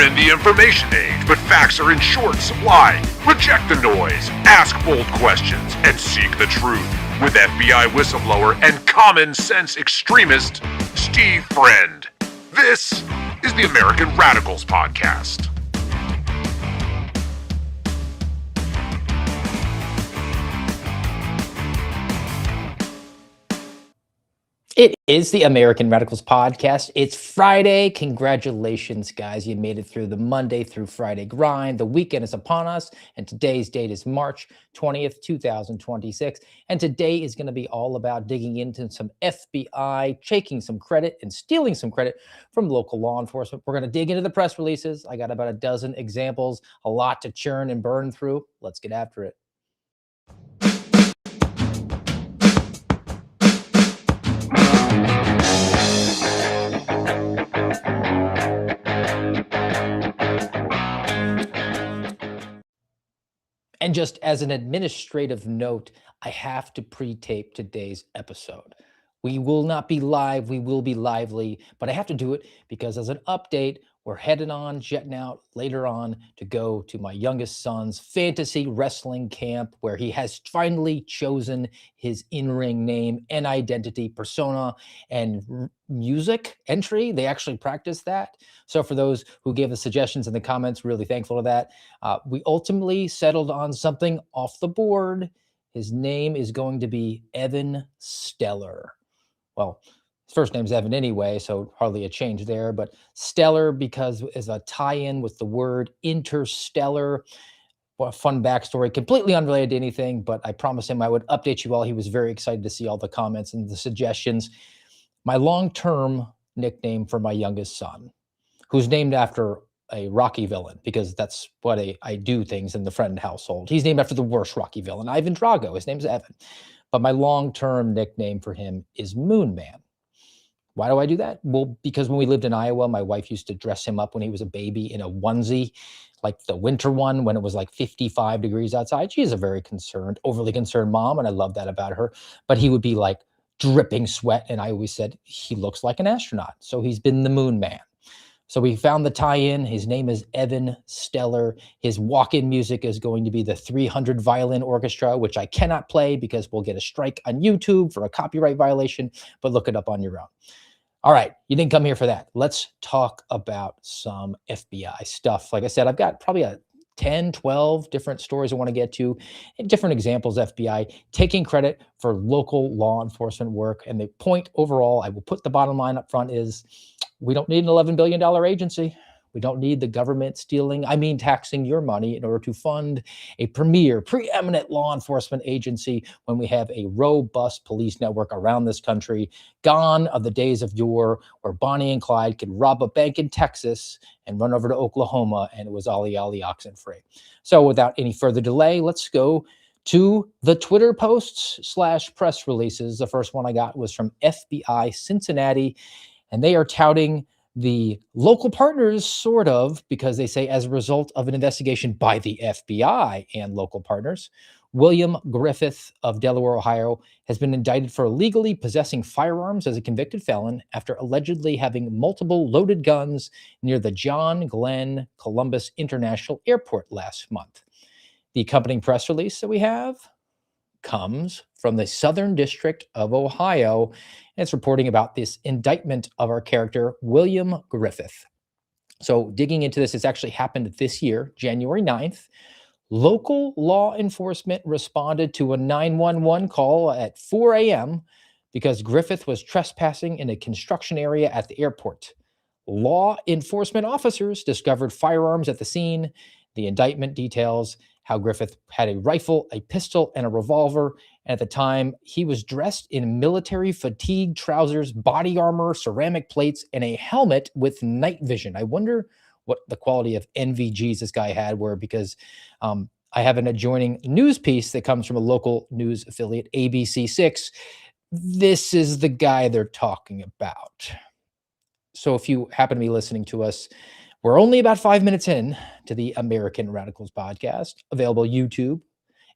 in the information age, but facts are in short supply. Reject the noise, ask bold questions, and seek the truth with FBI whistleblower and common sense extremist Steve Friend. This is the American Radicals Podcast. It is the American Radicals Podcast. It's Friday. Congratulations, guys. You made it through the Monday through Friday grind. The weekend is upon us, and today's date is March 20th, 2026. And today is going to be all about digging into some FBI, taking some credit and stealing some credit from local law enforcement. We're going to dig into the press releases. I got about a dozen examples, a lot to churn and burn through. Let's get after it. And just as an administrative note, I have to pre-tape today's episode. We will not be live, we will be lively, but I have to do it because as an update, we're jetting out later on to go to my youngest son's fantasy wrestling camp where he has finally chosen his in-ring name and identity, persona, and music entry. They actually practice that. So for those who gave the suggestions in the comments, really thankful to that. We ultimately settled on something off the board. His name is going to be Evan Stellar. Well, his first name's Evan anyway, so hardly a change there, but Stellar because is a tie-in with the word interstellar. Well, a fun backstory, completely unrelated to anything, but I promised him I would update you all. He was very excited to see all the comments and the suggestions. My long-term nickname for my youngest son, who's named after a Rocky villain, because that's what I do things in the Friend household. He's named after the worst Rocky villain, Ivan Drago. His name's Evan. But my long-term nickname for him is Moon Man. Why do I do that? Well, because when we lived in Iowa, my wife used to dress him up when he was a baby in a onesie, like the winter one when it was like 55 degrees outside. She's a very overly concerned mom, and I love that about her. But he would be like dripping sweat, and I always said, he looks like an astronaut. So he's been the Moon Man. So we found the tie-in. His name is Evan Stellar. His walk-in music is going to be the 300 Violin Orchestra, which I cannot play because we'll get a strike on YouTube for a copyright violation, but look it up on your own. All right, you didn't come here for that. Let's talk about some FBI stuff. Like I said, I've got probably 10, 12 different stories I want to get to, and different examples FBI taking credit for local law enforcement work. And the point overall, I will put the bottom line up front, is we don't need an $11 billion agency. We don't need the government taxing your money in order to fund a preeminent law enforcement agency when we have a robust police network around this country. Gone are the days of yore where Bonnie and Clyde could rob a bank in Texas and run over to Oklahoma and it was ollie ollie oxen free. So without any further delay, let's go to the Twitter posts / press releases. The first one I got was from FBI Cincinnati, and they are touting the local partners, sort of, because they say as a result of an investigation by the FBI and local partners, William Griffith of Delaware, Ohio, has been indicted for illegally possessing firearms as a convicted felon after allegedly having multiple loaded guns near the John Glenn Columbus International Airport last month. The accompanying press release that we have comes from the Southern District of Ohio, and it's reporting about this indictment of our character, William Griffith. So digging into this, it's actually happened this year, January 9th. Local law enforcement responded to a 911 call at 4 a.m. because Griffith was trespassing in a construction area at the airport. Law enforcement officers discovered firearms at the scene. The indictment details how Griffith had a rifle, a pistol, and a revolver. And at the time, he was dressed in military fatigue trousers, body armor, ceramic plates, and a helmet with night vision. I wonder what the quality of NVGs this guy had were, because I have an adjoining news piece that comes from a local news affiliate, ABC6. This is the guy they're talking about. So if you happen to be listening to us, we're only about 5 minutes in to the American Radicals Podcast, available YouTube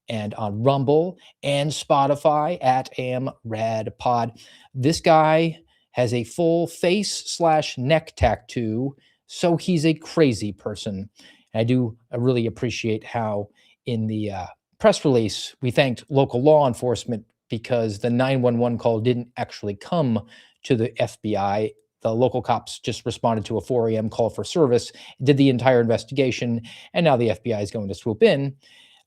and on Rumble and Spotify at AmRadPod. This guy has a full face / neck tattoo So he's a crazy person. And I really appreciate how in the press release we thanked local law enforcement because the 911 call didn't actually come to the FBI. The local cops just responded to a 4 a.m. call for service, did the entire investigation, and now the FBI is going to swoop in.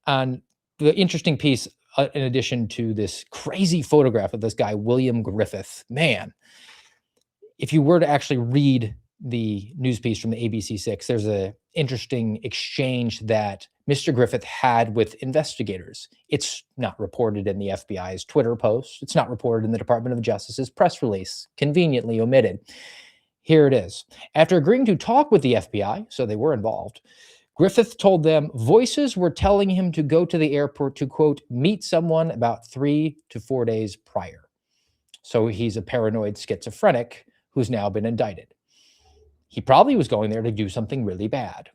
And the interesting piece, in addition to this crazy photograph of this guy, William Griffith, man, if you were to actually read the news piece from the ABC6, there's a interesting exchange that Mr. Griffith had with investigators. It's not reported in the FBI's Twitter post. It's not reported in the Department of Justice's press release, conveniently omitted. Here it is. After agreeing to talk with the FBI, so they were involved, Griffith told them voices were telling him to go to the airport to, quote, meet someone about 3 to 4 days prior. So he's a paranoid schizophrenic who's now been indicted. He probably was going there to do something really bad.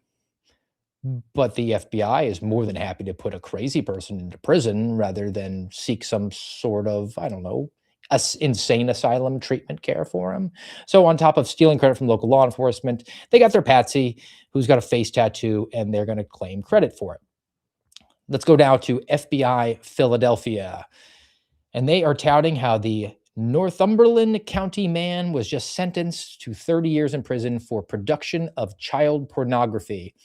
But the FBI is more than happy to put a crazy person into prison rather than seek some sort of, I don't know, insane asylum treatment care for him. So on top of stealing credit from local law enforcement, they got their patsy who's got a face tattoo and they're going to claim credit for it. Let's go now to FBI Philadelphia. And they are touting how the Northumberland County man was just sentenced to 30 years in prison for production of child pornography.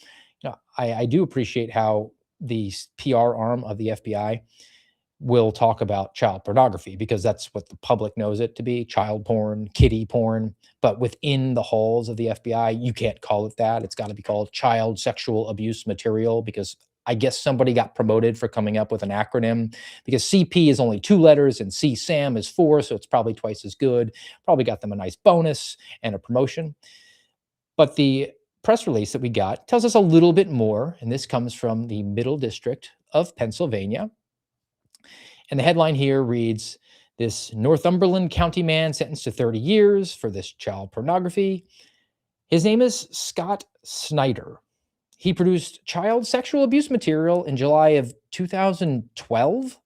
I do appreciate how the PR arm of the FBI will talk about child pornography because that's what the public knows it to be, child porn, kiddie porn. But within the halls of the FBI, you can't call it that. It's got to be called child sexual abuse material because I guess somebody got promoted for coming up with an acronym because CP is only 2 letters and CSAM is 4, so it's probably twice as good. Probably got them a nice bonus and a promotion. But the press release that we got tells us a little bit more, and this comes from the Middle District of Pennsylvania. And the headline here reads, this Northumberland County man sentenced to 30 years for this child pornography. His name is Scott Snyder. He produced child sexual abuse material in July of 2012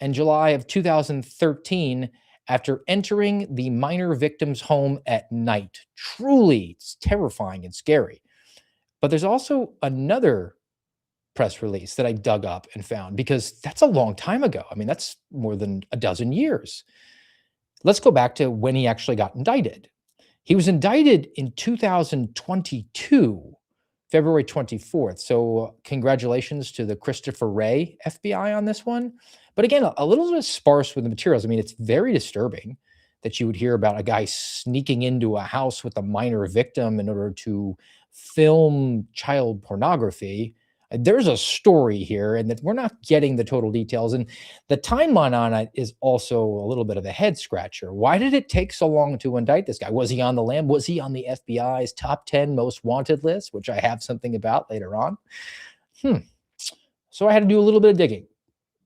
and July of 2013 after entering the minor victim's home at night. Truly, it's terrifying and scary. But there's also another press release that I dug up and found because that's a long time ago. I mean, that's more than a dozen years. Let's go back to when he actually got indicted. He was indicted in 2022. February 24th. So congratulations to the Christopher Wray FBI on this one. But again, a little bit sparse with the materials. I mean, it's very disturbing that you would hear about a guy sneaking into a house with a minor victim in order to film child pornography. There's a story here and that we're not getting the total details. And the timeline on it is also a little bit of a head scratcher. Why did it take so long to indict this guy? Was he on the lam? Was he on the FBI's top 10 most wanted list, which I have something about later on? So I had to do a little bit of digging.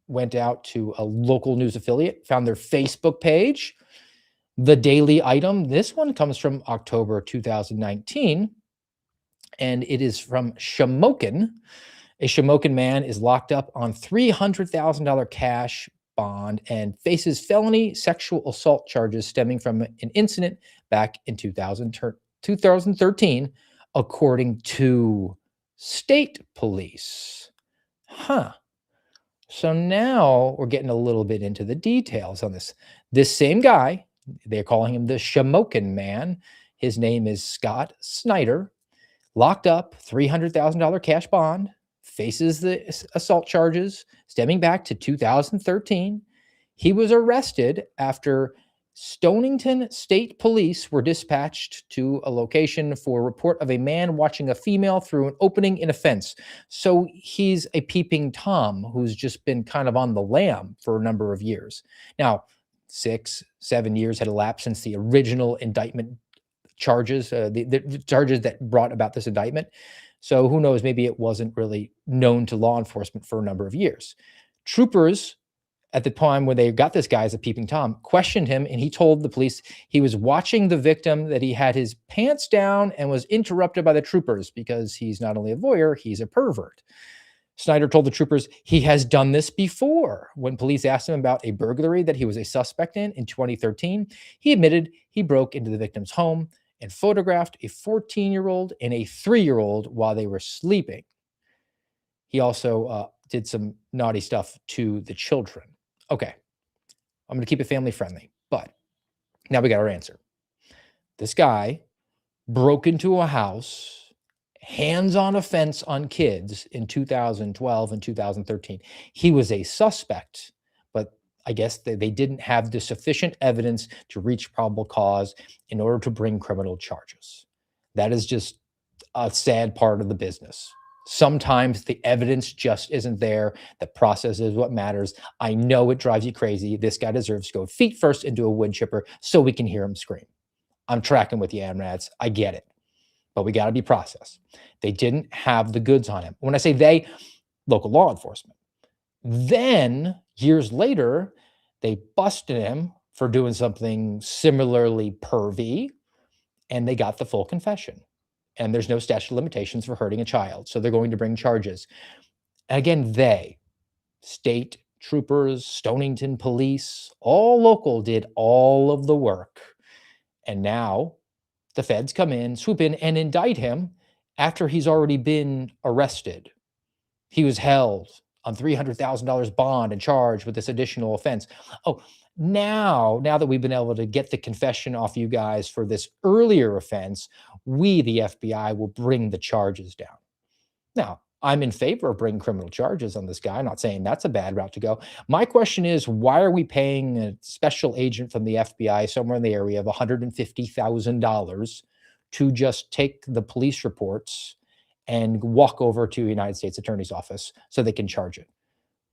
Went out to a local news affiliate, found their Facebook page, the daily item. This one comes from October 2019, and it is from Shamokin. A Shamokin man is locked up on $300,000 cash bond and faces felony sexual assault charges stemming from an incident back in 2013, according to state police. So now we're getting a little bit into the details on this. This same guy, they're calling him the Shamokin man. His name is Scott Snyder, locked up, $300,000 cash bond, faces the assault charges stemming back to 2013. He was arrested after Stonington State Police were dispatched to a location for a report of a man watching a female through an opening in a fence. So he's a peeping Tom who's just been kind of on the lam for a number of years. Now, 6-7 years had elapsed since the original indictment charges, the charges that brought about this indictment. So who knows, maybe it wasn't really known to law enforcement for a number of years. Troopers at the time when they got this guy as a peeping Tom questioned him, and he told the police he was watching the victim, that he had his pants down and was interrupted by the troopers because he's not only a voyeur, he's a pervert. Snyder told the troopers he has done this before. When police asked him about a burglary that he was a suspect in 2013, he admitted he broke into the victim's home and photographed a 14-year-old and a 3-year-old while they were sleeping. He also did some naughty stuff to the children. Okay, I'm going to keep it family friendly, but now we got our answer. This guy broke into a house, hands-on offense on kids in 2012 and 2013. He was a suspect, but I guess they didn't have the sufficient evidence to reach probable cause in order to bring criminal charges. That is just a sad part of the business. Sometimes the evidence just isn't there. The process is what matters. I know it drives you crazy. This guy deserves to go feet first into a wood chipper so we can hear him scream. I'm tracking with you, Amrats. I get it. But we got to be processed. They didn't have the goods on him. When I say they, local law enforcement. Then, years later, they busted him for doing something similarly pervy, and they got the full confession. And there's no statute of limitations for hurting a child. So they're going to bring charges. And again, they, state troopers, Stonington police, all local, did all of the work. And now the feds come in, swoop in, and indict him after he's already been arrested. He was held on $300,000 bond and charged with this additional offense. Oh, now that we've been able to get the confession off you guys for this earlier offense, we, the FBI, will bring the charges down. Now, I'm in favor of bringing criminal charges on this guy. I'm not saying that's a bad route to go. My question is, why are we paying a special agent from the FBI somewhere in the area of $150,000 to just take the police reports and walk over to the United States Attorney's Office so they can charge it?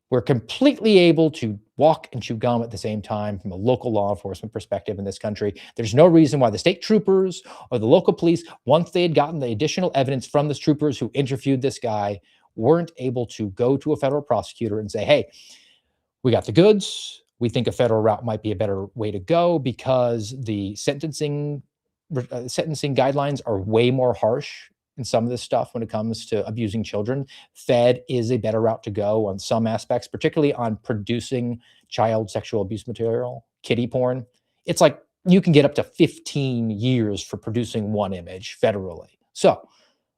We're completely able to walk and chew gum at the same time from a local law enforcement perspective in this country. There's no reason why the state troopers or the local police, once they had gotten the additional evidence from the troopers who interviewed this guy, weren't able to go to a federal prosecutor and say, hey, we got the goods. We think a federal route might be a better way to go because the sentencing guidelines are way more harsh in some of this stuff when it comes to abusing children. Fed is a better route to go on some aspects, particularly on producing child sexual abuse material, kiddie porn. It's like you can get up to 15 years for producing one image federally. So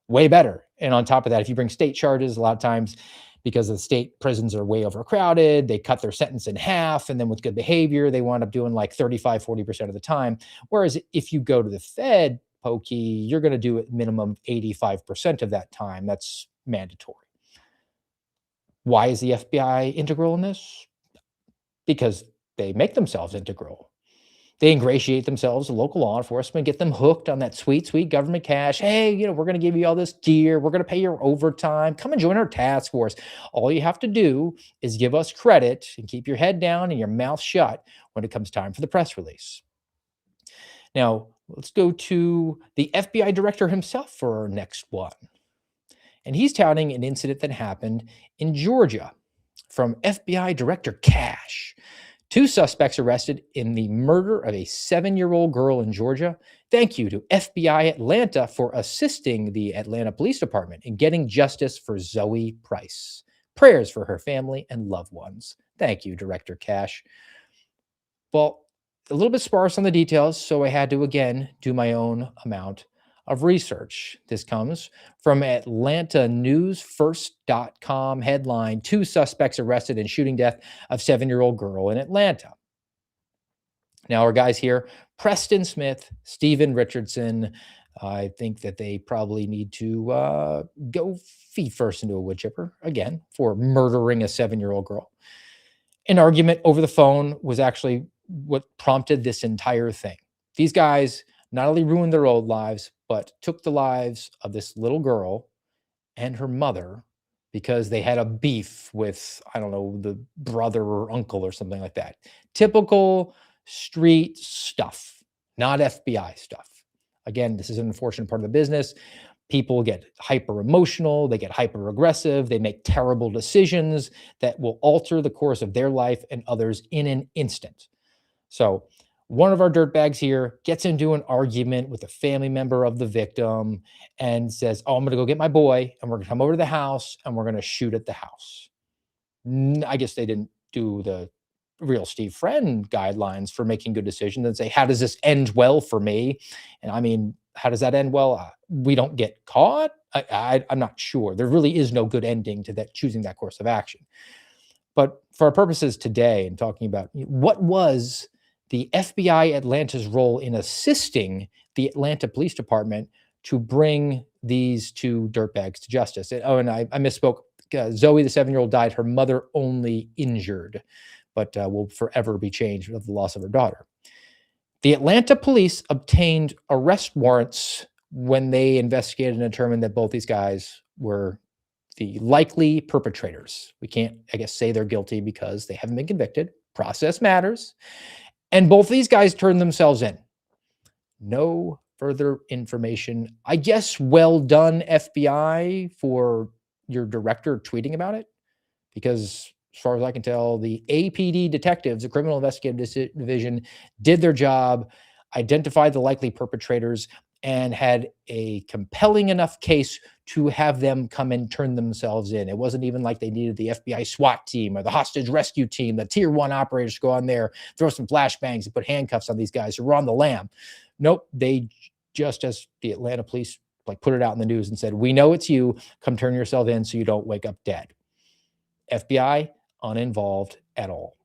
way better. And on top of that, if you bring state charges, a lot of times because the state prisons are way overcrowded, they cut their sentence in half. And then with good behavior, they wind up doing like 35, 40% of the time. Whereas if you go to the Fed, Pokey, you're going to do at minimum 85% of that time. That's mandatory. Why is the FBI integral in this? Because they make themselves integral. They ingratiate themselves to local law enforcement, get them hooked on that sweet, sweet government cash. Hey, we're going to give you all this gear. We're going to pay your overtime. Come and join our task force. All you have to do is give us credit and keep your head down and your mouth shut when it comes time for the press release. Now, let's go to the FBI director himself for our next one. And he's touting an incident that happened in Georgia from FBI Director Cash. 2 suspects arrested in the murder of a 7-year-old girl in Georgia. Thank you to FBI Atlanta for assisting the Atlanta Police Department in getting justice for Zoe Price. Prayers for her family and loved ones. Thank you, Director Cash. Well, a little bit sparse on the details, so I had to, again, do my own amount of research. This comes from AtlantaNewsFirst.com headline, 2 suspects arrested in shooting death of 7-year-old girl in Atlanta. Now, our guys here, Preston Smith, Stephen Richardson, I think that they probably need to go feet first into a wood chipper, again, for murdering a 7-year-old girl. An argument over the phone was actually what prompted this entire thing. These guys not only ruined their old lives, but took the lives of this little girl and her mother because they had a beef with, I don't know, the brother or uncle or something like that. Typical street stuff, not FBI stuff. Again, this is an unfortunate part of the business. People get hyper emotional, they get hyper aggressive, they make terrible decisions that will alter the course of their life and others in an instant. So one of our dirtbags here gets into an argument with a family member of the victim and says, oh, I'm going to go get my boy and we're going to come over to the house and we're going to shoot at the house. I guess they didn't do the real Steve Friend guidelines for making good decisions and say, how does this end well for me? And I mean, How does that end? Well, we don't get caught. I'm not sure. There really is no good ending to that, choosing that course of action. But for our purposes today, and talking about what was the FBI Atlanta's role in assisting the Atlanta Police Department to bring these two dirtbags to justice. Oh, and I misspoke. Zoe, the 7-year-old, died. Her mother only injured, but will forever be changed with the loss of her daughter. The Atlanta police obtained arrest warrants when they investigated and determined that both these guys were the likely perpetrators. We can't, I guess, say they're guilty because they haven't been convicted. Process matters. And both these guys turned themselves in. No further information. I guess well done, FBI, for your director tweeting about it, because as far as I can tell, the APD detectives, the Criminal Investigative Division, did their job, identified the likely perpetrators, and had a compelling enough case to have them come and turn themselves in. It wasn't even like they needed the FBI SWAT team or the hostage rescue team, the tier 1 operators to go on there, throw some flashbangs and put handcuffs on these guys who were on the lam. Nope, they just, as the Atlanta police put it out in the news and said, we know it's you, come turn yourself in so you don't wake up dead. FBI, uninvolved at all.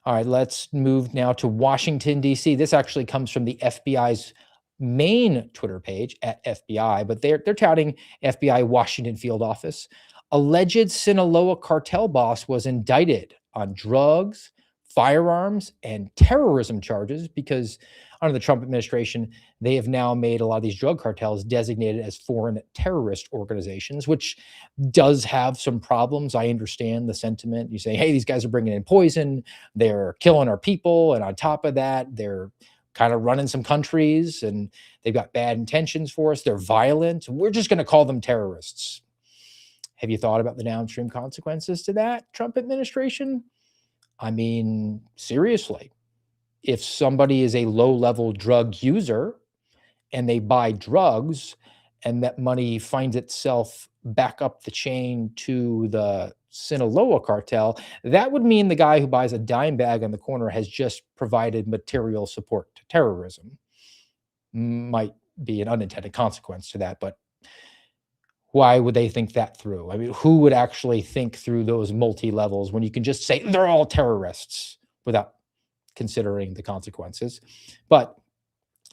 All right, let's move now to Washington, D.C. This actually comes from the FBI's main Twitter page at FBI, but they're touting FBI Washington field office. Alleged Sinaloa cartel boss was indicted on drugs, firearms, and terrorism charges because under the Trump administration, they have now made a lot of these drug cartels designated as foreign terrorist organizations, which does have some problems. I understand the sentiment. You say, hey, these guys are bringing in poison, they're killing our people, and on top of that, they're kind of running some countries and they've got bad intentions for us. They're violent. We're just going to call them terrorists. Have you thought about the downstream consequences to that, Trump administration? I mean, seriously, if somebody is a low-level drug user and they buy drugs and that money finds itself back up the chain to the Sinaloa cartel, that would mean the guy who buys a dime bag on the corner has just provided material support to terrorism. Might be an unintended consequence to that, but why would they think that through? I mean, who would actually think through those multi-levels when you can just say they're all terrorists without considering the consequences? But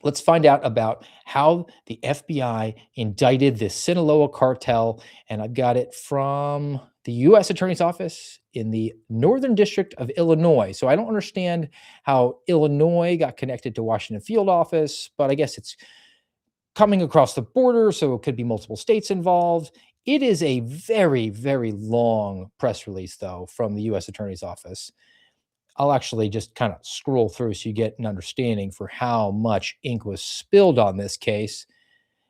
let's find out about how the FBI indicted the Sinaloa cartel, and I've got it from the U.S. Attorney's Office in the Northern District of Illinois. So I don't understand how Illinois got connected to Washington field office, but I guess it's coming across the border, so it could be multiple states involved. It is a very, very long press release, though, from the U.S. Attorney's Office. I'll actually just kind of scroll through so you get an understanding for how much ink was spilled on this case.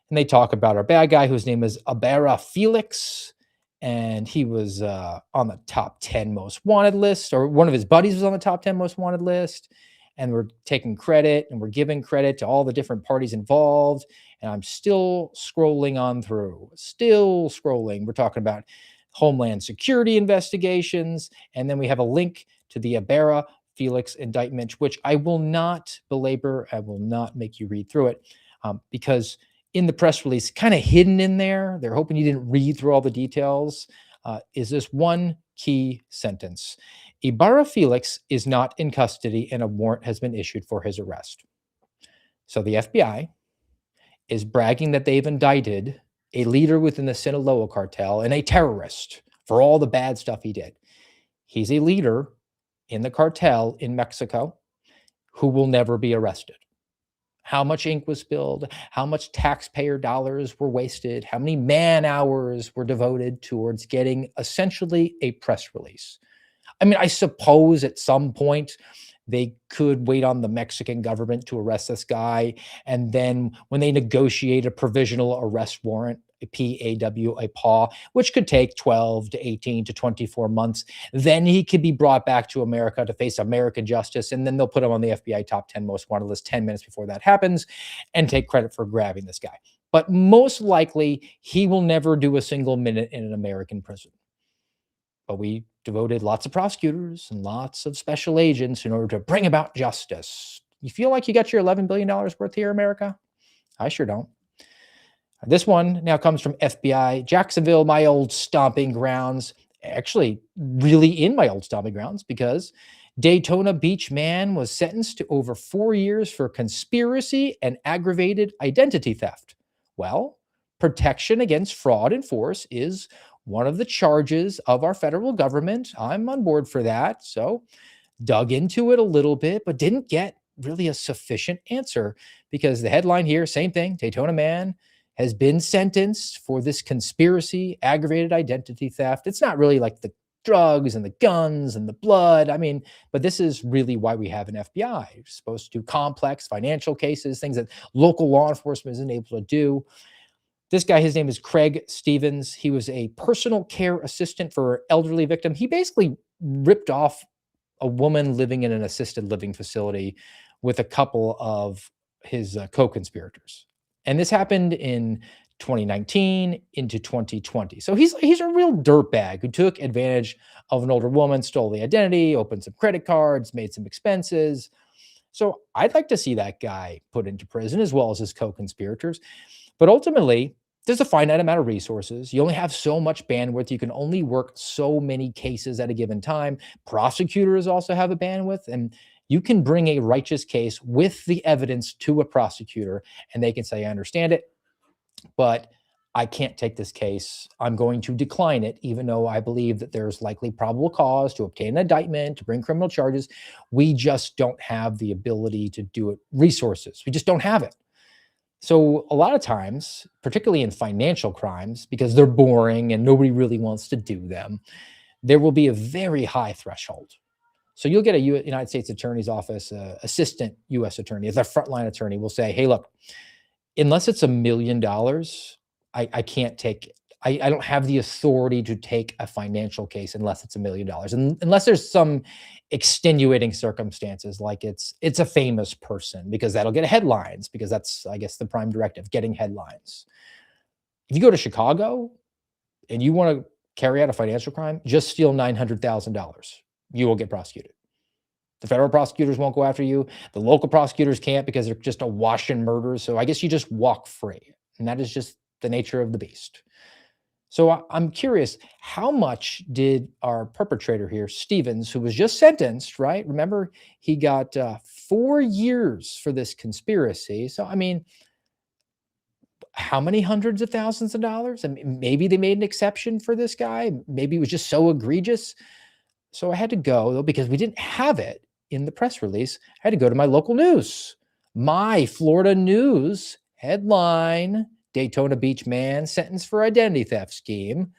And they talk about our bad guy, whose name is Ibarra Felix, and he was on the top 10 most wanted list, or one of his buddies was on the top 10 most wanted list. And we're taking credit and we're giving credit to all the different parties involved. And I'm still scrolling on through, still scrolling. We're talking about Homeland Security investigations. And then we have a link to the Ibarra Felix indictment, which I will not belabor. I will not make you read through it because in the press release, kind of hidden in there, they're hoping you didn't read through all the details, is this one key sentence. Ibarra Felix is not in custody and a warrant has been issued for his arrest. So the FBI is bragging that they've indicted a leader within the Sinaloa cartel and a terrorist for all the bad stuff he did. He's a leader in the cartel in Mexico who will never be arrested. How much ink was spilled, how much taxpayer dollars were wasted, how many man hours were devoted towards getting essentially a press release. I mean, I suppose at some point they could wait on the Mexican government to arrest this guy. And then when they negotiate a provisional arrest warrant, a PAW, a PAW, which could take 12 to 18 to 24 months, then he could be brought back to America to face American justice. And then they'll put him on the FBI top 10 most wanted list 10 minutes before that happens and take credit for grabbing this guy. But most likely, he will never do a single minute in an American prison. But we devoted lots of prosecutors and lots of special agents in order to bring about justice. You feel like you got your $11 billion worth here, America? I sure don't. This one now comes from FBI, Jacksonville, my old stomping grounds. Actually, really in my old stomping grounds, because Daytona Beach man was sentenced to over 4 years for conspiracy and aggravated identity theft. Well, protection against fraud and force is one of the charges of our federal government. I'm on board for that. So, dug into it a little bit, but didn't get really a sufficient answer, because the headline here, same thing: Daytona man has been sentenced for this conspiracy, aggravated identity theft. It's not really like the drugs and the guns and the blood. I mean, but this is really why we have an FBI. It's supposed to do complex financial cases, things that local law enforcement isn't able to do. This guy, his name is Craig Stevens. He was a personal care assistant for an elderly victim. He basically ripped off a woman living in an assisted living facility with a couple of his co-conspirators. And this happened in 2019 into 2020. So he's a real dirtbag who took advantage of an older woman, stole the identity, opened some credit cards, made some expenses. So I'd like to see that guy put into prison, as well as his co-conspirators. But ultimately, there's a finite amount of resources. You only have so much bandwidth. You can only work so many cases at a given time. Prosecutors also have a bandwidth, and you can bring a righteous case with the evidence to a prosecutor, and they can say, I understand it, but I can't take this case. I'm going to decline it, even though I believe that there's likely probable cause to obtain an indictment, to bring criminal charges. We just don't have the ability to do it. Resources. We just don't have it. So a lot of times, particularly in financial crimes, because they're boring and nobody really wants to do them, there will be a very high threshold. So you'll get a United States Attorney's Office assistant U.S. attorney, as a frontline attorney, will say, hey, look, unless it's $1 million, I can't take it. I don't have the authority to take a financial case unless it's $1 million. And unless there's some extenuating circumstances, like it's a famous person, because that'll get headlines, because that's, I guess, the prime directive, getting headlines. If you go to Chicago and you want to carry out a financial crime, just steal $900,000. You will get prosecuted. The federal prosecutors won't go after you. The local prosecutors can't, because they're just awash in murders. So I guess you just walk free. And that is just the nature of the beast. So I'm curious, how much did our perpetrator here, Stevens, who was just sentenced, right? Remember, he got 4 years for this conspiracy. So, I mean, how many hundreds of thousands of dollars? I mean, maybe they made an exception for this guy. Maybe it was just so egregious. So I had to go, though, because we didn't have it in the press release. I had to go to my local news. My Florida News headline: Daytona Beach man sentenced for identity theft scheme.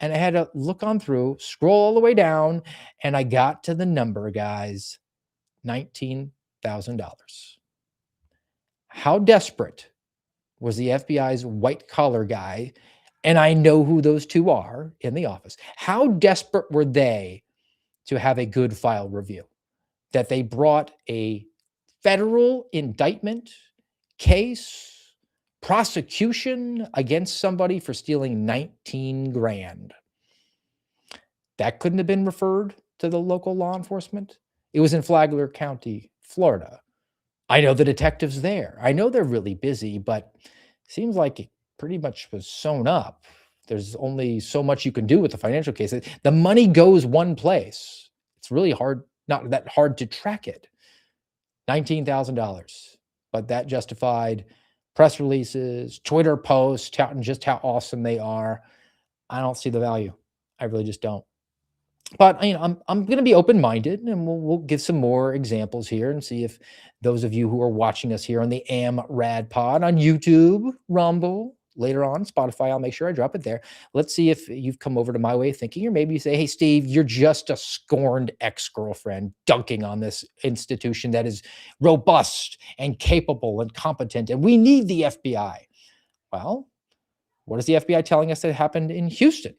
And I had to look on through, scroll all the way down, and I got to the number, guys, $19,000. How desperate was the FBI's white collar guy? And I know who those two are in the office. How desperate were they to have a good file review that they brought a federal indictment, case, prosecution against somebody for stealing 19 grand? That couldn't have been referred to the local law enforcement. It was in Flagler County, Florida. I know the detectives there. I know they're really busy, but seems like it pretty much was sewn up. There's only so much you can do with the financial case. The money goes one place. It's really hard, not that hard to track it. $19,000. But that justified press releases, Twitter posts, touting just how awesome they are. I don't see the value. I really just don't. But I'm going to be open-minded, and we'll give some more examples here and see if those of you who are watching us here on the AmRad Pod on YouTube, Rumble, later on Spotify, I'll make sure I drop it there. Let's see if you've come over to my way of thinking, or maybe you say, hey, Steve, you're just a scorned ex-girlfriend dunking on this institution that is robust and capable and competent, and we need the FBI. Well, what is the FBI telling us that happened in Houston?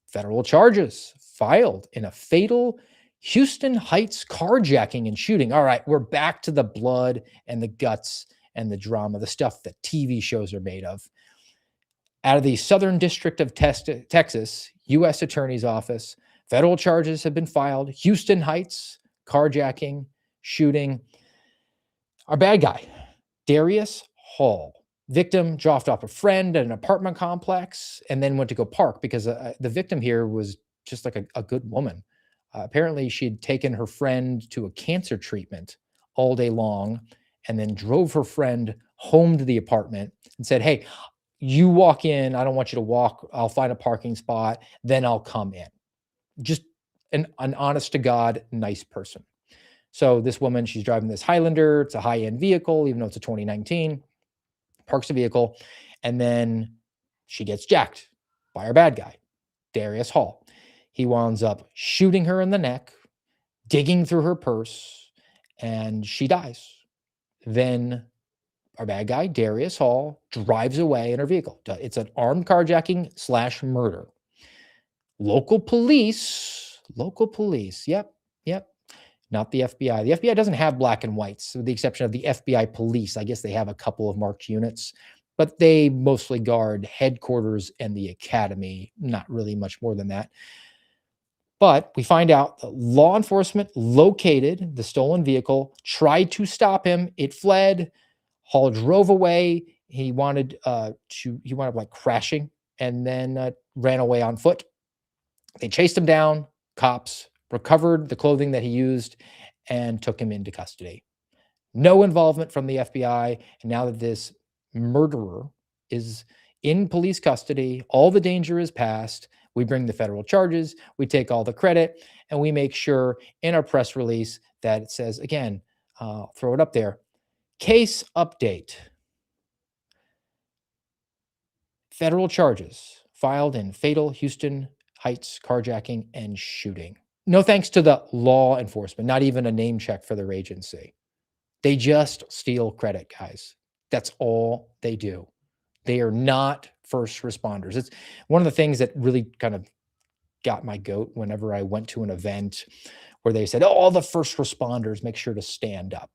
Federal charges filed in a fatal Houston Heights carjacking and shooting. All right, we're back to the blood and the guts and the drama, the stuff that TV shows are made of. Out of the Southern District of Texas, U.S. Attorney's Office, federal charges have been filed. Houston Heights carjacking, shooting. Our bad guy, Darius Hall. Victim dropped off a friend at an apartment complex and then went to go park because the victim here was just like a good woman. Apparently, she had taken her friend to a cancer treatment all day long and then drove her friend home to the apartment and said, "Hey, you walk in. I don't want you to walk. I'll find a parking spot. Then I'll come in." Just an honest to God, nice person. So this woman, she's driving this Highlander. It's a high-end vehicle, even though it's a 2019. Parks the vehicle, and then she gets jacked by our bad guy, Darius Hall. He winds up shooting her in the neck, digging through her purse, and she dies. Then our bad guy, Darius Hall, drives away in her vehicle. It's an armed carjacking / murder. Local police, yep, not the FBI. The FBI doesn't have black and whites, with the exception of the FBI police. I guess they have a couple of marked units, but they mostly guard headquarters and the academy, not really much more than that. But we find out that law enforcement located the stolen vehicle, tried to stop him. It fled. Hall drove away. He wound up like crashing and then ran away on foot. They chased him down. Cops recovered the clothing that he used and took him into custody. No involvement from the FBI. And now that this murderer is in police custody, all the danger is past. We bring the federal charges, we take all the credit, and we make sure in our press release that it says, again, throw it up there, case update. Federal charges filed in fatal Houston Heights carjacking and shooting. No thanks to the law enforcement, not even a name check for their agency. They just steal credit, guys. That's all they do. They are not first responders. It's one of the things that really kind of got my goat whenever I went to an event where they said, "Oh, all the first responders, make sure to stand up."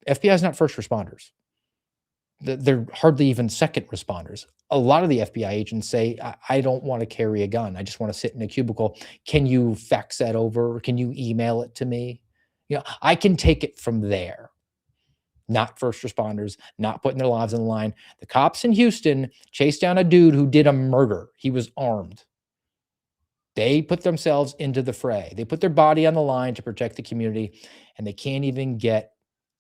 FBI is not first responders. They're hardly even second responders. A lot of the FBI agents say, I don't want to carry a gun. I just want to sit in a cubicle. Can you fax that over? Can you email it to me? I can take it from there. Not first responders, not putting their lives on the line. The cops in Houston chased down a dude who did a murder. He was armed. They put themselves into the fray. They put their body on the line to protect the community, and they can't even get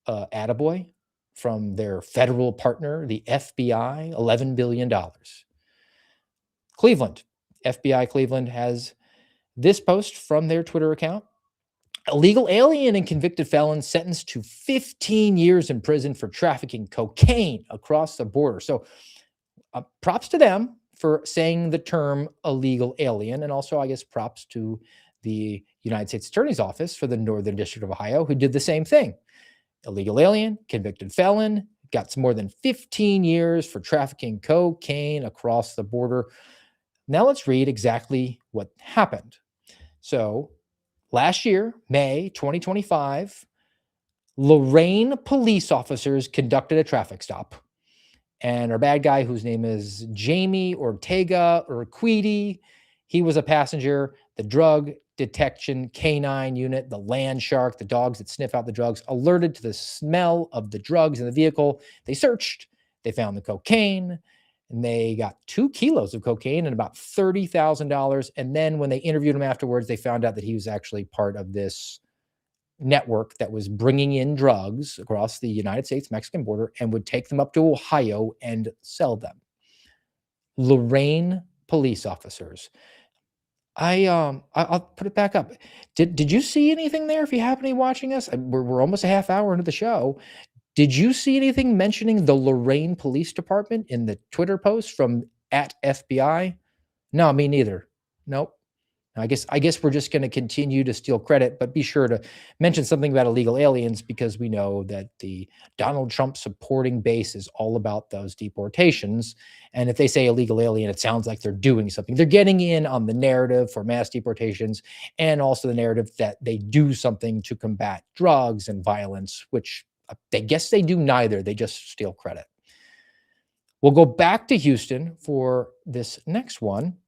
attaboy from their federal partner, the FBI, $11 billion. Cleveland, FBI Cleveland has this post from their Twitter account. Illegal alien and convicted felon sentenced to 15 years in prison for trafficking cocaine across the border. So props to them for saying the term illegal alien. And also, I guess, props to the United States Attorney's Office for the Northern District of Ohio, who did the same thing. Illegal alien, convicted felon, got more than 15 years for trafficking cocaine across the border. Now let's read exactly what happened. So last year, May 2025, Lorain police officers conducted a traffic stop. And our bad guy, whose name is Jamie Ortega Urquidy, he was a passenger. The drug detection canine unit, the land shark, the dogs that sniff out the drugs, alerted to the smell of the drugs in the vehicle. They searched, they found the cocaine, and they got 2 kilos of cocaine and about $30,000. And then when they interviewed him afterwards, they found out that he was actually part of this network that was bringing in drugs across the United States-Mexican border and would take them up to Ohio and sell them. Lorain police officers. I'll put it back up. Did you see anything there? If you happen to be watching us, we're almost a half hour into the show. Did you see anything mentioning the Lorain Police Department in the Twitter post from @FBI? No, me neither. Nope. I guess we're just going to continue to steal credit, but be sure to mention something about illegal aliens, because we know that the Donald Trump supporting base is all about those deportations. And if they say illegal alien, it sounds like they're doing something. They're getting in on the narrative for mass deportations and also the narrative that they do something to combat drugs and violence, which they guess they do neither. They just steal credit. We'll go back to Houston for this next one.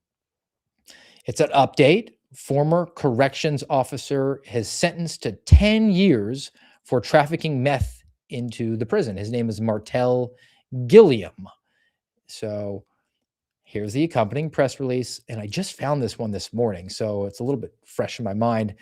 It's an update. Former corrections officer has sentenced to 10 years for trafficking meth into the prison. His name is Martel Gilliam. So here's the accompanying press release. And I just found this one this morning, so it's a little bit fresh in my mind.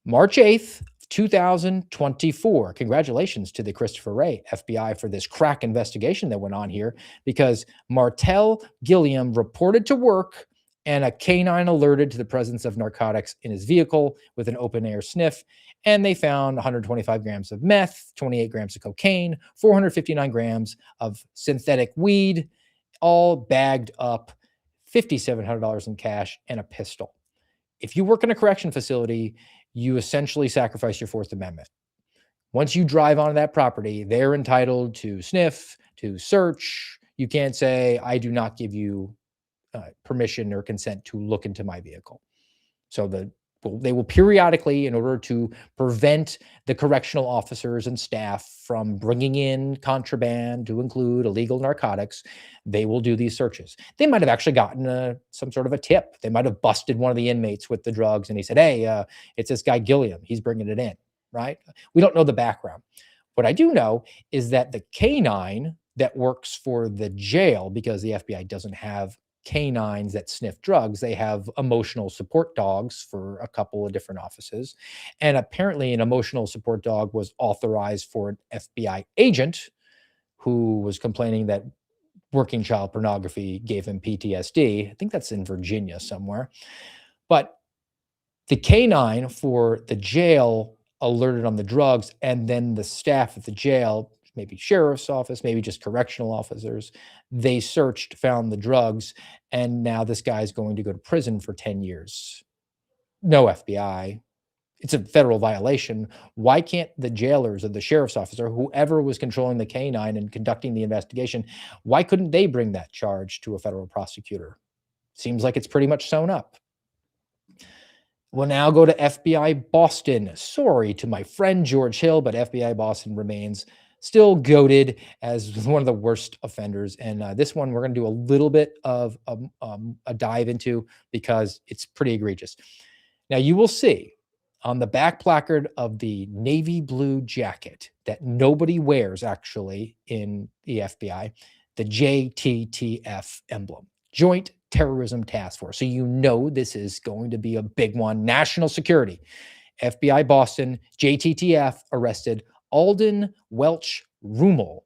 March 8th, 2024. Congratulations to the Christopher Wray FBI for this crack investigation that went on here, because Martell Gilliam reported to work and a canine alerted to the presence of narcotics in his vehicle with an open air sniff. And they found 125 grams of meth, 28 grams of cocaine, 459 grams of synthetic weed, all bagged up, $5,700 in cash, and a pistol. If you work in a correction facility, you essentially sacrifice your Fourth Amendment. Once you drive onto that property, they're entitled to sniff, to search. You can't say, I do not give you permission or consent to look into my vehicle. So they will periodically, in order to prevent the correctional officers and staff from bringing in contraband to include illegal narcotics, they will do these searches. They might have actually gotten some sort of a tip. They might have busted one of the inmates with the drugs, and he said, hey, it's this guy Gilliam. He's bringing it in, right? We don't know the background. What I do know is that the canine that works for the jail, because the FBI doesn't have canines that sniff drugs, they have emotional support dogs for a couple of different offices. And apparently an emotional support dog was authorized for an FBI agent who was complaining that working child pornography gave him PTSD. I think that's in Virginia somewhere. But the canine for the jail alerted on the drugs, and then the staff at the jail, maybe sheriff's office, maybe just correctional officers, they searched, found the drugs, and now this guy's going to go to prison for 10 years. No FBI. It's a federal violation. Why can't the jailers or the sheriff's officer, whoever was controlling the canine and conducting the investigation, why couldn't they bring that charge to a federal prosecutor? Seems like it's pretty much sewn up. We'll now go to FBI Boston. Sorry to my friend George Hill, but FBI Boston remains still goated as one of the worst offenders. And this one we're going to do a little bit of a dive into because it's pretty egregious. Now, you will see on the back placard of the navy blue jacket that nobody wears actually in the FBI, the JTTF emblem, Joint Terrorism Task Force. So you know this is going to be a big one. National security. FBI Boston, JTTF arrested Alden Welch Rummel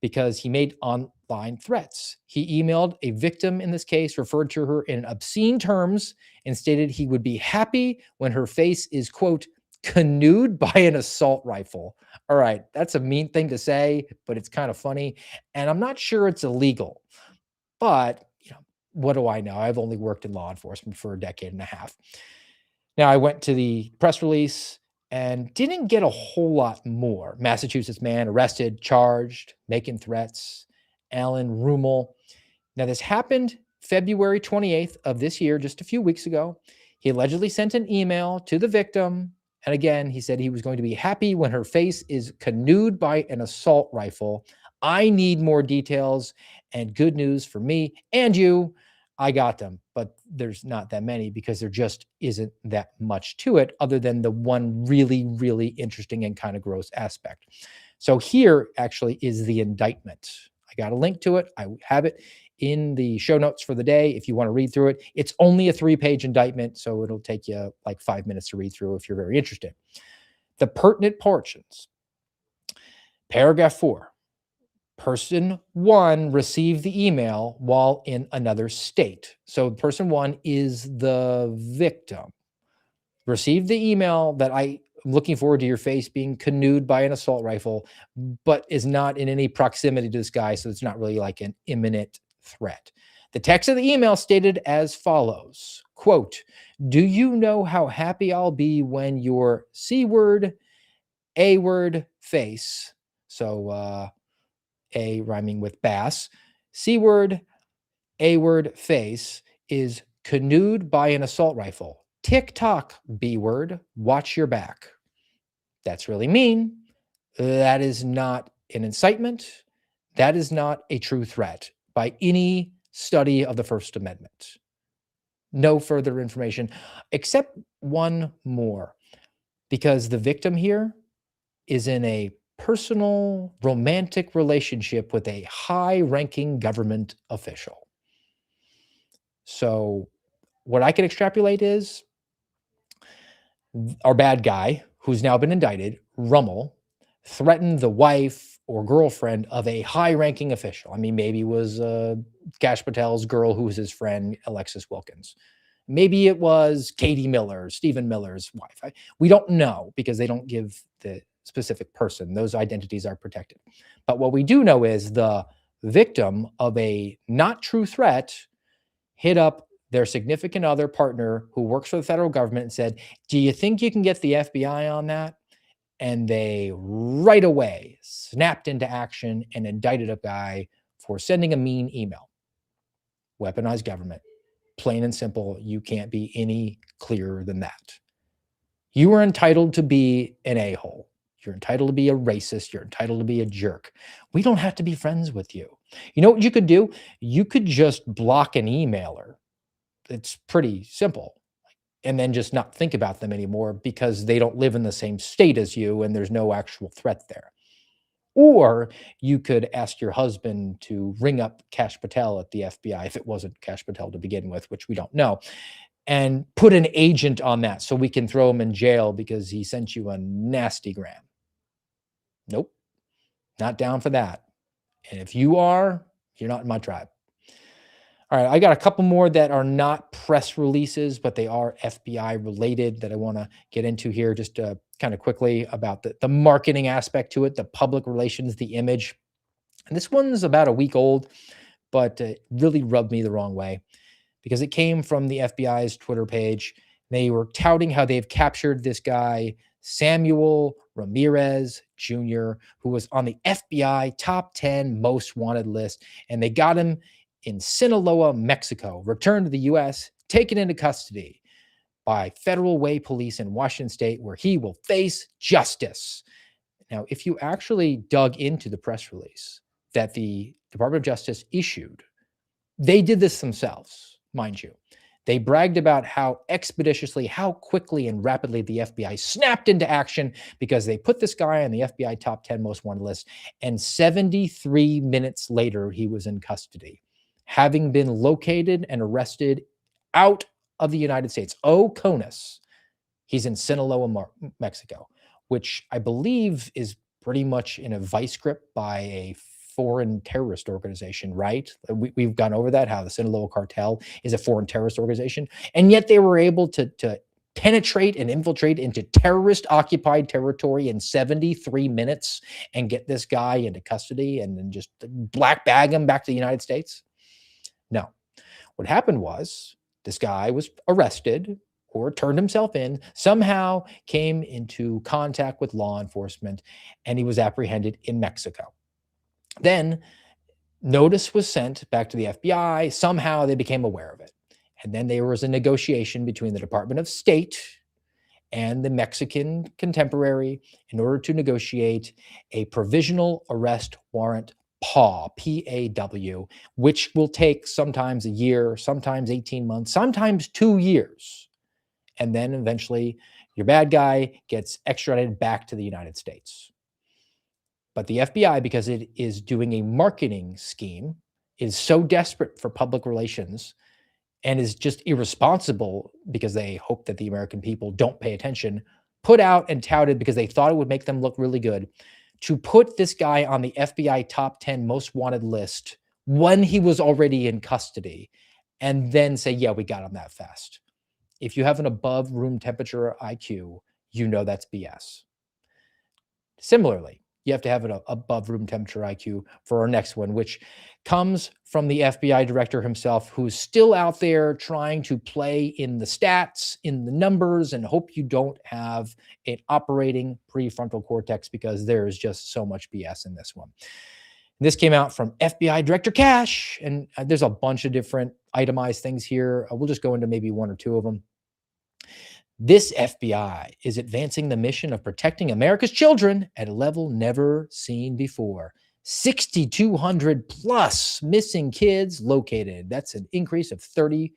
because he made online threats. He emailed a victim in this case, referred to her in obscene terms, and stated he would be happy when her face is, quote, canoed by an assault rifle. All right, that's a mean thing to say, but it's kind of funny. And I'm not sure it's illegal, but what do I know? I've only worked in law enforcement for a decade and a half. Now, I went to the press release and didn't get a whole lot more. Massachusetts man arrested, charged, making threats, Alan Rummel. Now, this happened February 28th of this year, just a few weeks ago. He allegedly sent an email to the victim. And again, he said he was going to be happy when her face is canoed by an assault rifle. I need more details, and good news for me and you, I got them, but there's not that many because there just isn't that much to it other than the one really, really interesting and kind of gross aspect. So here actually is the indictment. I got a link to it. I have it in the show notes for the day if you want to read through it. It's only a 3-page indictment, so it'll take you like 5 minutes to read through if you're very interested. The pertinent portions. Paragraph 4. Person 1 received the email while in another state. So person 1 is the victim. Received the email that I'm looking forward to your face being canoed by an assault rifle, but is not in any proximity to this guy, so it's not really like an imminent threat. The text of the email stated as follows, quote, do you know how happy I'll be when your C-word, A-word face, so A rhyming with bass, C-word, A-word face is canoed by an assault rifle. Tick-tock, B-word, watch your back. That's really mean. That is not an incitement. That is not a true threat by any study of the First Amendment. No further information, except one more, because the victim here is in a personal romantic relationship with a high-ranking government official. So what I can extrapolate is our bad guy, who's now been indicted, Rummel, threatened the wife or girlfriend of a high-ranking official. I mean, maybe it was Kash Patel's girl who was his friend, Alexis Wilkins. Maybe it was Katie Miller, Stephen Miller's wife. We don't know because they don't give the specific person. Those identities are protected. But what we do know is the victim of a not true threat hit up their significant other partner who works for the federal government and said, do you think you can get the FBI on that? And they right away snapped into action and indicted a guy for sending a mean email. Weaponized government. Plain and simple, you can't be any clearer than that. You are entitled to be an a-hole. You're entitled to be a racist. You're entitled to be a jerk. We don't have to be friends with you. You know what you could do? You could just block an emailer. It's pretty simple. And then just not think about them anymore because they don't live in the same state as you and there's no actual threat there. Or you could ask your husband to ring up Kash Patel at the FBI, if it wasn't Kash Patel to begin with, which we don't know, and put an agent on that so we can throw him in jail because he sent you a nasty gram. Nope, not down for that. And if you are, you're not in my tribe. All right, I got a couple more that are not press releases, but they are FBI related that I want to get into here just kind of quickly about the marketing aspect to it, the public relations, the image. And this one's about a week old, but it really rubbed me the wrong way because it came from the FBI's Twitter page. They were touting how they've captured this guy, Samuel Ramirez Jr., who was on the FBI top 10 most wanted list, and they got him in Sinaloa, Mexico, returned to the U.S., taken into custody by Federal Way Police in Washington State, where he will face justice. Now, if you actually dug into the press release that the Department of Justice issued, they did this themselves, mind you. They bragged about how expeditiously, how quickly and rapidly the FBI snapped into action because they put this guy on the FBI top 10 most wanted list, and 73 minutes later, he was in custody, having been located and arrested out of the United States. Oconus. He's in Sinaloa, Mexico, which I believe is pretty much in a vice grip by a foreign terrorist organization, right? We've gone over that, how the Sinaloa cartel is a foreign terrorist organization. And yet they were able to penetrate and infiltrate into terrorist-occupied territory in 73 minutes and get this guy into custody and then just black bag him back to the United States. No. What happened was this guy was arrested or turned himself in, somehow came into contact with law enforcement, and he was apprehended in Mexico. Then notice was sent back to the FBI. Somehow they became aware of it. And then there was a negotiation between the Department of State and the Mexican contemporary in order to negotiate a provisional arrest warrant, PAW, P-A-W, which will take sometimes a year, sometimes 18 months, sometimes 2 years. And then eventually your bad guy gets extradited back to the United States. But the FBI, because it is doing a marketing scheme, is so desperate for public relations and is just irresponsible because they hope that the American people don't pay attention, put out and touted because they thought it would make them look really good, to put this guy on the FBI top 10 most wanted list when he was already in custody and then say, yeah, we got him that fast. If you have an above room temperature IQ, you know that's BS. Similarly, you have to have an above room temperature IQ for our next one, which comes from the FBI director himself, who's still out there trying to play in the stats, in the numbers, and hope you don't have an operating prefrontal cortex because there is just so much BS in this one. This came out from FBI Director Kash, and there's a bunch of different itemized things here. We'll just go into maybe one or two of them. This FBI is advancing the mission of protecting America's children at a level never seen before. 6,200 plus missing kids located. That's an increase of 30%.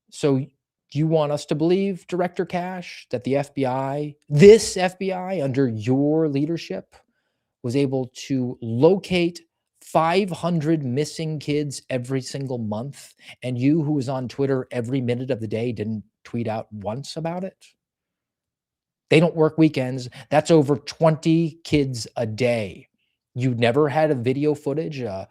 So Do you want us to believe, Director Cash, that the FBI, this FBI under your leadership, was able to locate 500 missing kids every single month, and you, who was on Twitter every minute of the day, didn't tweet out once about it? They don't work weekends. That's over 20 kids a day. You never had a video footage, a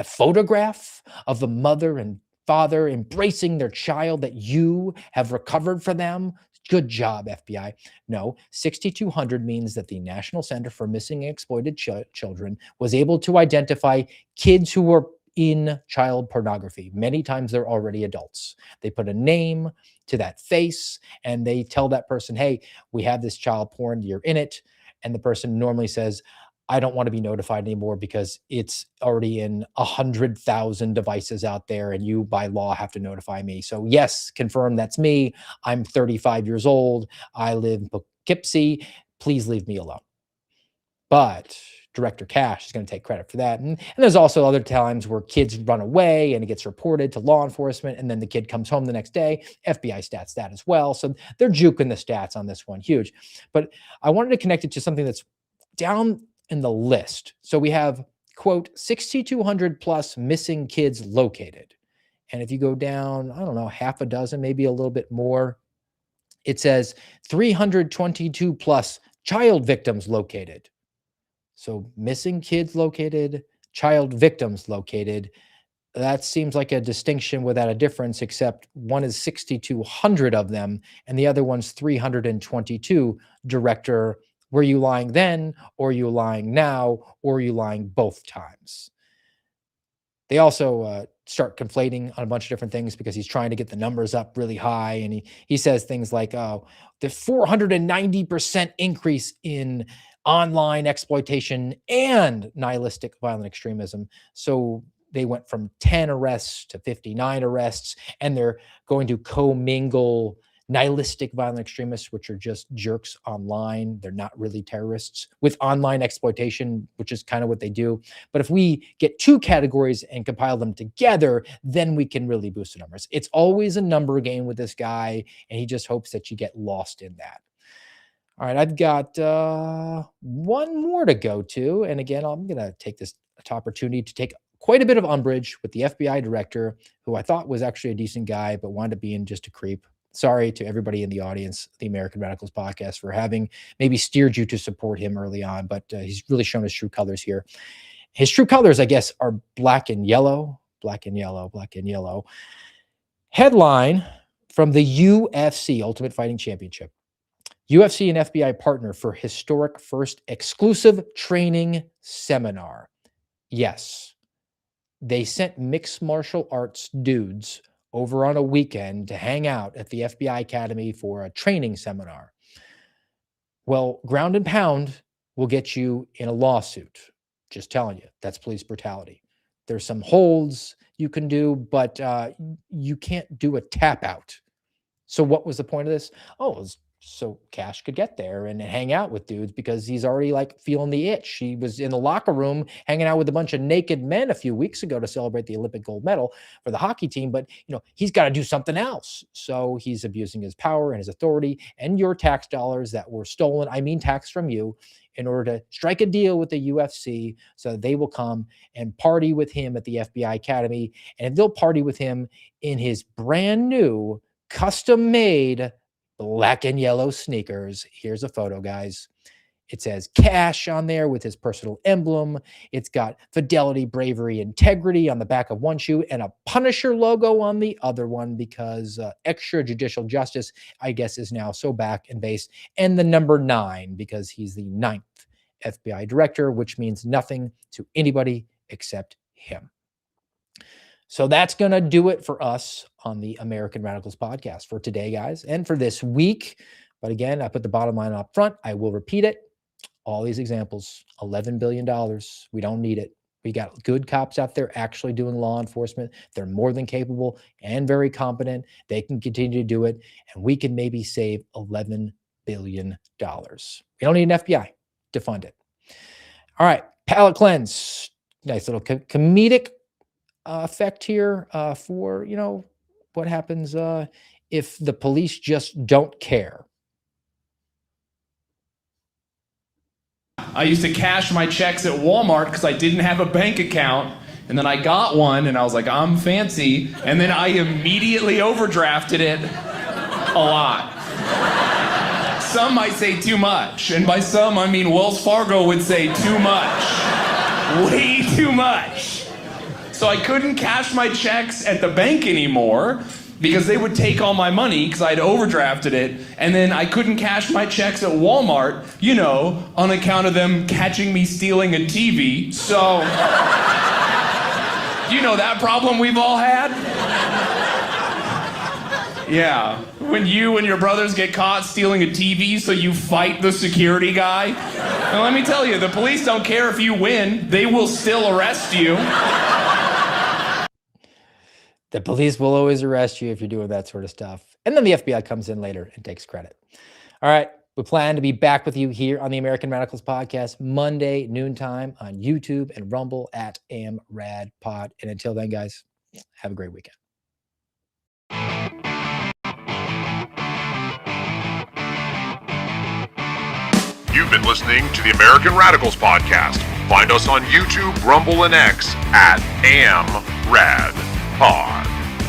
photograph of the mother and father embracing their child that you have recovered for them? Good job, FBI. No, 6,200 means that the National Center for Missing and Exploited Children was able to identify kids who were in child pornography. Many times they're already adults. They put a name to that face and they tell that person, hey, we have this child porn, you're in it. And the person normally says, I don't want to be notified anymore because it's already in 100,000 devices out there and you by law have to notify me. So yes, confirm that's me. I'm 35 years old. I live in Poughkeepsie. Please leave me alone. But Director Cash is going to take credit for that. And there's also other times where kids run away and it gets reported to law enforcement, and then the kid comes home the next day. FBI stats that as well. So they're juking the stats on this one, huge. But I wanted to connect it to something that's down in the list. So we have, quote, 6,200 plus missing kids located. And if you go down, I don't know, half a dozen, maybe a little bit more, it says 322 plus child victims located. So missing kids located, child victims located. That seems like a distinction without a difference, except one is 6,200 of them and the other one's 322. Director, were you lying then, or are you lying now, or are you lying both times? They also start conflating on a bunch of different things because he's trying to get the numbers up really high. And he says things like, oh, the 490% increase in online exploitation and nihilistic violent extremism. So they went from 10 arrests to 59 arrests, and they're going to commingle nihilistic violent extremists, which are just jerks online. They're not really terrorists, with online exploitation, which is kind of what they do. But if we get two categories and compile them together, then we can really boost the numbers. It's always a number game with this guy, and he just hopes that you get lost in that. All right, I've got one more to go to. And again, I'm going to take this opportunity to take quite a bit of umbrage with the FBI director, who I thought was actually a decent guy, but wound up being just a creep. Sorry to everybody in the audience, the American Radicals podcast, for having maybe steered you to support him early on, but he's really shown his true colors here. His true colors, I guess, are black and yellow, black and yellow, black and yellow. Headline from the UFC, Ultimate Fighting Championship. UFC and FBI partner for historic first exclusive training seminar. Yes, they sent mixed martial arts dudes over on a weekend to hang out at the FBI Academy for a training seminar. Well, ground and pound will get you in a lawsuit. Just telling you, that's police brutality. There's some holds you can do, but you can't do a tap out. So what was the point of this? Oh, it was so Cash could get there and hang out with dudes because he's already like feeling the itch. He was in the locker room hanging out with a bunch of naked men a few weeks ago to celebrate the Olympic gold medal for the hockey team, but he's got to do something else. So he's abusing his power and his authority and your tax dollars that were stolen, I mean tax from you, in order to strike a deal with the UFC so that they will come and party with him at the FBI Academy, and they'll party with him in his brand new custom-made black and yellow sneakers. Here's a photo, guys. It says Cash on there with his personal emblem. It's got fidelity, bravery, integrity on the back of one shoe and a Punisher logo on the other one because extrajudicial justice, I guess, is now so back and based. And the number 9 because he's the 9th FBI director, which means nothing to anybody except him. So that's going to do it for us on the American Radicals podcast for today, guys, and for this week. But again, I put the bottom line up front. I will repeat it. All these examples, $11 billion. We don't need it. We got good cops out there actually doing law enforcement. They're more than capable and very competent. They can continue to do it, and we can maybe save $11 billion. We don't need an FBI to fund it. All right, palate cleanse. Nice little comedic effect here for what happens if the police just don't care? I used to cash my checks at Walmart because I didn't have a bank account. And then I got one and I was like, I'm fancy. And then I immediately overdrafted it a lot. Some might say too much. And by some, I mean Wells Fargo would say too much. Way too much. So I couldn't cash my checks at the bank anymore because they would take all my money because I'd overdrafted it. And then I couldn't cash my checks at Walmart, you know, on account of them catching me stealing a TV. So, you know that problem we've all had? Yeah, when you and your brothers get caught stealing a TV, so you fight the security guy. And let me tell you, the police don't care if you win, they will still arrest you. The police will always arrest you if you're doing that sort of stuff. And then the FBI comes in later and takes credit. All right, we plan to be back with you here on the American Radicals podcast Monday, noontime on YouTube and Rumble at AmRadPod. And until then, guys, have a great weekend. You've been listening to the American Radicals podcast. Find us on YouTube, Rumble, and X at AmRadPod.